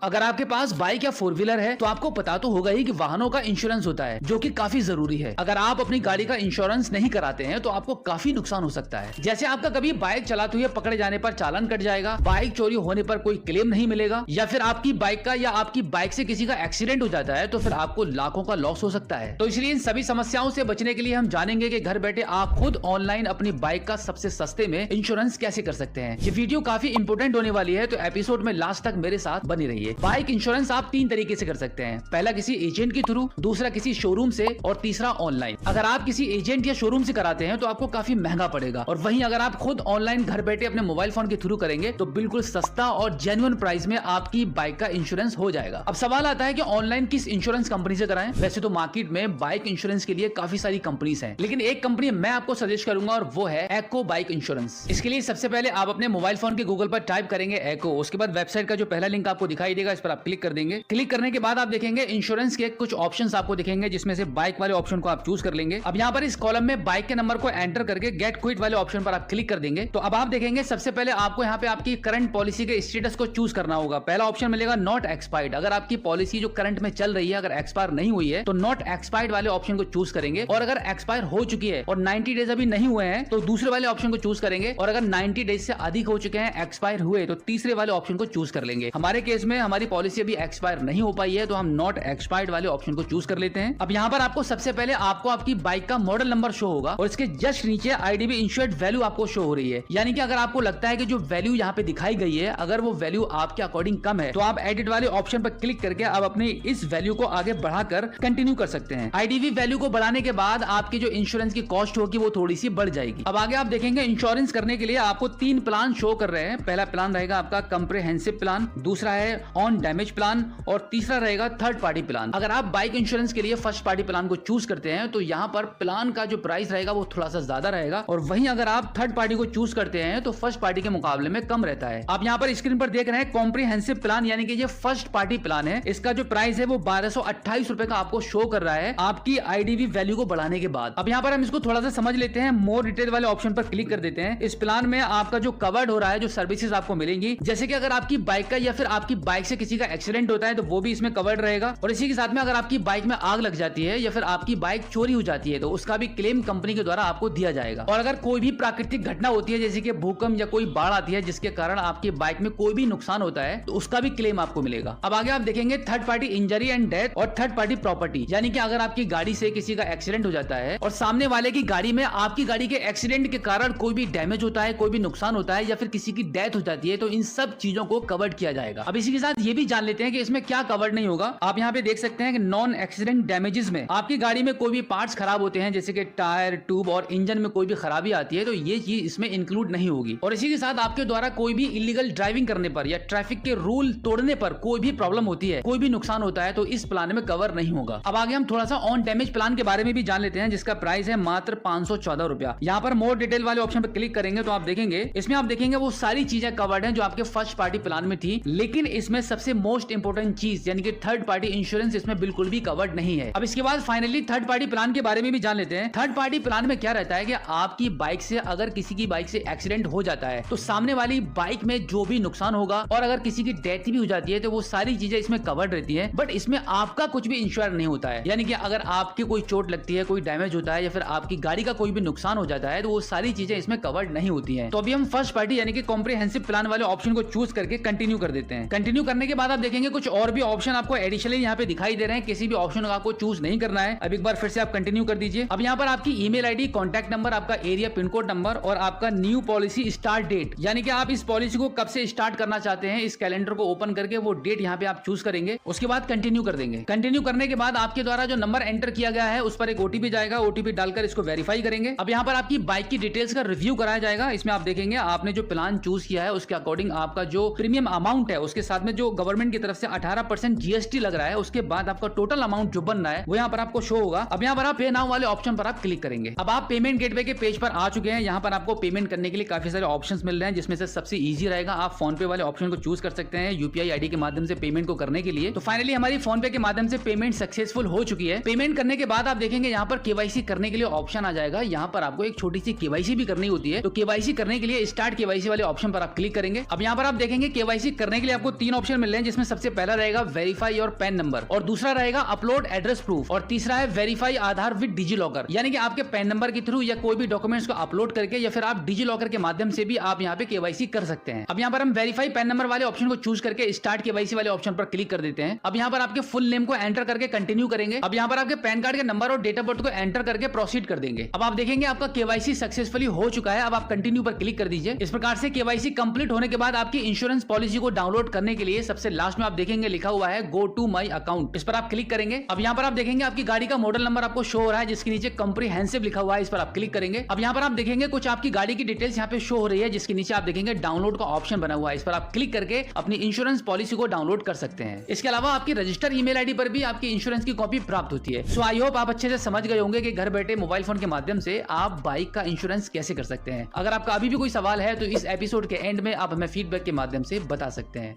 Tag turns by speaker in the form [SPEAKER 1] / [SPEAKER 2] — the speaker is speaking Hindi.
[SPEAKER 1] अगर आपके पास बाइक या फोर व्हीलर है तो आपको पता तो होगा ही कि वाहनों का इंश्योरेंस होता है, जो कि काफी जरूरी है। अगर आप अपनी गाड़ी का इंश्योरेंस नहीं कराते हैं तो आपको काफी नुकसान हो सकता है। जैसे आपका कभी बाइक चलाते हुए पकड़े जाने पर चालान कट जाएगा, बाइक चोरी होने पर कोई क्लेम नहीं मिलेगा, या फिर आपकी बाइक का या आपकी बाइक से किसी का एक्सीडेंट हो जाता है तो फिर आपको लाखों का लॉस हो सकता है। तो इसलिए इन सभी समस्याओं से बचने के लिए हम जानेंगे कि घर बैठे आप खुद ऑनलाइन अपनी बाइक का सबसे सस्ते में इंश्योरेंस कैसे कर सकते हैं। ये वीडियो काफी इंपोर्टेंट होने वाली है, तो एपिसोड में लास्ट तक मेरे साथ बनी रहिए। बाइक इंश्योरेंस आप 3 तरीके से कर सकते हैं। पहला किसी एजेंट के थ्रू, दूसरा किसी शोरूम से और तीसरा ऑनलाइन। अगर आप किसी एजेंट या शोरूम से कराते हैं तो आपको काफी महंगा पड़ेगा, और वहीं अगर आप खुद ऑनलाइन घर बैठे अपने मोबाइल फोन के थ्रू करेंगे तो बिल्कुल सस्ता और जेन्युइन प्राइस में आपकी बाइक का इंश्योरेंस हो जाएगा। अब सवाल आता है कि ऑनलाइन किस इंश्योरेंस कंपनी से कराएं। वैसे तो मार्केट में बाइक इंश्योरेंस के लिए काफी सारी कंपनीज हैं, लेकिन एक कंपनी मैं आपको सजेस्ट करूंगा और वो है एको बाइक इंश्योरेंस। इसके लिए सबसे पहले आप अपने मोबाइल फोन के गूगल पर टाइप करेंगे एको, उसके बाद वेबसाइट का जो पहला लिंक आपको दिखाई देगा इस पर आप क्लिक कर देंगे। क्लिक करने के बाद आप देखेंगे इंश्योरेंस के कुछ ऑप्शंस आपको दिखेंगे, जिसमें से बाइक वाले ऑप्शन को आप चूज कर लेंगे। अब यहाँ पर इस कॉलम में बाइक के नंबर को एंटर करके गेट क्विट वाले ऑप्शन पर आप क्लिक कर देंगे। तो अब आप देखेंगे सबसे पहले आपको यहाँ पे आपकी करंट पॉलिसी के स्टेटस को चूज करना होगा। पहला ऑप्शन मिलेगा नॉट एक्सपायर्ड। अगर आपकी पॉलिसी जो करंट में चल रही है अगर एक्सपायर नहीं हुई है तो नॉट एक्सपायर्ड वाले ऑप्शन को चूज करेंगे, और अगर एक्सपायर हो चुकी है और 90 डेज अभी नहीं हुए हैं तो दूसरे वाले ऑप्शन को चूज करेंगे, और अगर 90 डेज से अधिक हो चुके हैं एक्सपायर हुए तो तीसरे वाले ऑप्शन को चूज कर लेंगे। हमारे केस में हमारी पॉलिसी अभी एक्सपायर नहीं हो पाई है तो हम नॉट एक्सपायर्ड वाले ऑप्शन को चूज कर लेते हैं। अब यहाँ पर आपको सबसे पहले आपको आपकी बाइक का मॉडल नंबर शो होगा और इसके जस्ट नीचे आईडीबी इंश्योर्ड वैल्यू आपको शो हो रही है। यानी कि अगर आपको लगता है कि जो वैल्यू यहाँ पे दिखाई गई है अगर वो वैल्यू आपके अकॉर्डिंग कम है तो आप एडिट वाले ऑप्शन पर क्लिक करके आप अपनी इस वैल्यू को आगे बढ़ाकर कंटिन्यू कर सकते हैं। आईडीबी वैल्यू को बढ़ाने के बाद आपकी जो इंश्योरेंस की कॉस्ट होगी वो थोड़ी सी बढ़ जाएगी। अब आगे आप देखेंगे इंश्योरेंस करने के लिए आपको 3 प्लान शो कर रहे हैं। पहला प्लान रहेगा आपका कंप्रिहेंसिव प्लान, दूसरा है ऑन डैमेज प्लान और तीसरा रहेगा थर्ड पार्टी प्लान। अगर आप बाइक इंश्योरेंस के लिए फर्स्ट पार्टी प्लान को चूज करते हैं तो यहाँ पर प्लान का जो प्राइस रहेगा वो थोड़ा सा ज्यादा रहेगा, और वहीं अगर आप थर्ड पार्टी को चूज करते हैं तो फर्स्ट पार्टी के मुकाबले में कम रहता है। आप यहाँ पर स्क्रीन पर देख रहे हैं कॉम्प्रिहेंसिव प्लान, यानी कि ये फर्स्ट पार्टी प्लान है। इसका जो प्राइस है वो 1228 रुपए का आपको शो कर रहा है आपकी आईडीबी वैल्यू को बढ़ाने के बाद। अब यहाँ पर हम इसको थोड़ा सा समझ लेते हैं। मोर डिटेल वाले ऑप्शन पर क्लिक कर देते हैं। इस प्लान में आपका जो कवर्ड हो रहा है, जो सर्विसेज आपको मिलेंगी, जैसे कि अगर आपकी बाइक का या फिर आपकी बाइक से किसी का एक्सीडेंट होता है तो वो भी इसमें कवर्ड रहेगा, और इसी के साथ में अगर आपकी बाइक में आग लग जाती है या फिर आपकी बाइक चोरी हो जाती है तो उसका भी क्लेम कंपनी के द्वारा आपको दिया जाएगा। और अगर कोई भी प्राकृतिक घटना होती है जैसे कि भूकंप या कोई बाढ़ आती है जिसके कारण आपकी बाइक में कोई भी नुकसान होता है तो उसका भी क्लेम आपको मिलेगा। अब आगे आप देखेंगे third party injury and death और थर्ड पार्टी प्रॉपर्टी, यानी कि अगर आपकी गाड़ी से किसी का एक्सीडेंट हो जाता है और सामने वाले की गाड़ी में आपकी गाड़ी के एक्सीडेंट के कारण कोई भी डैमेज होता है, कोई भी नुकसान होता है या फिर किसी की डेथ हो जाती है तो इन सब चीजों को कवर्ड किया जाएगा। अब इसी के साथ ये भी जान लेते हैं कि इसमें क्या कवर्ड नहीं होगा। आप यहाँ पे देख सकते हैं कि नॉन एक्सीडेंट डैमेजेस में आपकी गाड़ी में कोई भी पार्ट्स खराब होते हैं जैसे कि टायर, ट्यूब और इंजन में कोई भी खराबी आती है तो ये चीज इसमें इंक्लूड नहीं होगी। और इसी के साथ आपके द्वारा कोई भी इलीगल ड्राइविंग करने पर या ट्रैफिक के रूल तोड़ने पर कोई भी प्रॉब्लम होती है, कोई भी नुकसान होता है तो इस प्लान में कवर नहीं होगा। अब आगे हम थोड़ा सा ऑन डैमेज प्लान के बारे में भी जान लेते हैं, जिसका प्राइस है मात्र 514 रुपया। यहाँ पर मोर डिटेल वाले ऑप्शन पर क्लिक करेंगे तो आप देखेंगे इसमें आप देखेंगे वो सारी चीजें कवर्ड हैं जो आपके फर्स्ट पार्टी प्लान में थी, लेकिन इसमें सबसे मोस्ट इंपोर्टेंट चीज यानी कि थर्ड पार्टी इंश्योरेंस इसमें बिल्कुल भी कवर्ड नहीं है। अब इसके बाद फाइनली थर्ड पार्टी प्लान के बारे में भी जान लेते हैं। थर्ड पार्टी प्लान में क्या रहता है कि आपकी बाइक से अगर किसी की बाइक से एक्सीडेंट हो जाता है तो सामने वाली बाइक में जो भी नुकसान होगा और अगर किसी की डेथ भी हो जाती है तो वो सारी चीजें इसमें कवर्ड रहती है, बट इसमें आपका कुछ भी इंश्योर नहीं होता है। यानी कि अगर आपकी कोई चोट लगती है, कोई डैमेज होता है या फिर आपकी गाड़ी का कोई भी नुकसान हो जाता है तो वो सारी चीजें इसमें कवर्ड नहीं होती है। तो अभी हम फर्स्ट पार्टी यानी कि कॉम्प्रिहेंसिव प्लान वाले ऑप्शन को चूज करके कंटिन्यू कर देते हैं। कंटिन्यू करने के बाद आप देखेंगे कुछ और भी ऑप्शन आपको एडिशनली यहाँ पे दिखाई दे रहे हैं। किसी भी ऑप्शन का आपको चूज नहीं करना है। अब एक बार फिर से आप कंटिन्यू कर दीजिए। अब यहाँ पर आपकी ईमेल आईडी, कॉन्टैक्ट नंबर, आपका एरिया पिन कोड नंबर और आपका न्यू पॉलिसी स्टार्ट डेट, यानी कि आप इस पॉलिसी को कब से स्टार्ट करना चाहते हैं, इस कैलेंडर को ओपन करके वो डेट यहाँ पे आप चूज करेंगे। उसके बाद कंटिन्यू कर देंगे। कंटिन्यू करने के बाद आपके द्वारा जो नंबर एंटर किया गया है उस पर एक ओटीपी जाएगा। ओटीपी डालकर इसको वेरीफाई करेंगे। अब यहाँ पर आपकी बाइक की डिटेल्स का रिव्यू कराया जाएगा। इसमें आप देखेंगे आपने जो प्लान चूज किया है उसके अकॉर्डिंग आपका जो प्रीमियम अमाउंट है उसके साथ में जो गवर्नमेंट की तरफ से 18% जीएसटी लग रहा है उसके बाद आपका टोटल अमाउंट जो बन रहा है वो यहाँ पर आपको शो होगा। अब यहाँ पर आप पे नाउ वाले ऑप्शन पर आप क्लिक करेंगे। अब आप पेमेंट गेटवे के पेज पर आ चुके हैं। यहाँ पर आपको पेमेंट करने के लिए काफी सारे ऑप्शंस मिल रहे हैं, जिसमें से सबसे इजी रहेगा आप फोन पे वाले ऑप्शन को चूज कर सकते हैं यूपीआई आईडी के माध्यम से पेमेंट को करने के लिए। तो फाइनली हमारी फोन पे के माध्यम से पेमेंट सक्सेसफुल हो चुकी है। पेमेंट करने के बाद आप देखेंगे यहाँ पर केवाईसी करने के लिए ऑप्शन आ जाएगा। यहाँ पर आपको एक छोटी सी केवाईसी भी करनी होती है। तो केवाईसी करने के लिए स्टार्ट केवाईसी वाले ऑप्शन पर आप क्लिक करेंगे। अब यहाँ पर आप देखेंगे केवाईसी करने के लिए आपको 3 ऑप्शन ऑप्शन मिल रहे हैं, जिसमें सबसे पहला रहेगा वेरीफाई योर पैन नंबर, और दूसरा रहेगा अपलोड एड्रेस प्रूफ, और तीसरा है verify Aadhaar with DigiLocker. यानी कि आपके पैन नंबर के थ्रू या कोई भी डॉक्यूमेंट्स को अपलोड करके या फिर आप डिजी लॉकर के माध्यम से भी आप यहाँ पे केवाईसी कर सकते हैं। अब यहाँ पर हम वेरीफाई पैन नंबर वाले ऑप्शन को चूज करके स्टार्ट केवाईसी वाले ऑप्शन पर क्लिक कर देते हैं। अब यहाँ पर आपके फुल नेम को एंटर करके कंटिन्यू करेंगे। अब यहाँ पर आपके पैन कार्ड के नंबर और डेट ऑफ बर्थ को एंटर करके प्रोसीड कर देंगे। अब आप देखेंगे आपका केवाईसी सक्सेसफुली हो चुका है। अब आप कंटिन्यू पर क्लिक कर दीजिए। इस प्रकार से केवाईसी कंप्लीट होने के बाद आपकी इंश्योरेंस पॉलिसी को डाउनलोड करने के लिए सबसे लास्ट में आप देखेंगे लिखा हुआ है गो टू माई अकाउंट। इस पर आप क्लिक करेंगे। अब यहाँ पर आप देखेंगे आपकी गाड़ी का मॉडल नंबर आपको शो हो रहा है, जिसके नीचे कॉम्प्रिहेंसिव लिखा हुआ है। इस पर आप क्लिक करेंगे। अब यहाँ पर आप देखेंगे कुछ आपकी गाड़ी की डिटेल्स यहाँ पे शो हो रही है, जिसके नीचे आप देखेंगे डाउनलोड का ऑप्शन बना हुआ है। इस पर आप क्लिक करके अपनी इंश्योरेंस पॉलिसी को डाउनलोड कर सकते हैं। इसके अलावा आपकी रजिस्टर ईमेल आईडी पर भी आपकी इंश्योरेंस की कॉपी प्राप्त होती है। सो आई होप आप अच्छे से समझ गए होंगे कि घर बैठे मोबाइल फोन के माध्यम से आप बाइक का इंश्योरेंस कैसे कर सकते हैं। अगर आपका अभी भी कोई सवाल है तो इस एपिसोड के एंड में आप हमें फीडबैक के माध्यम से बता सकते हैं।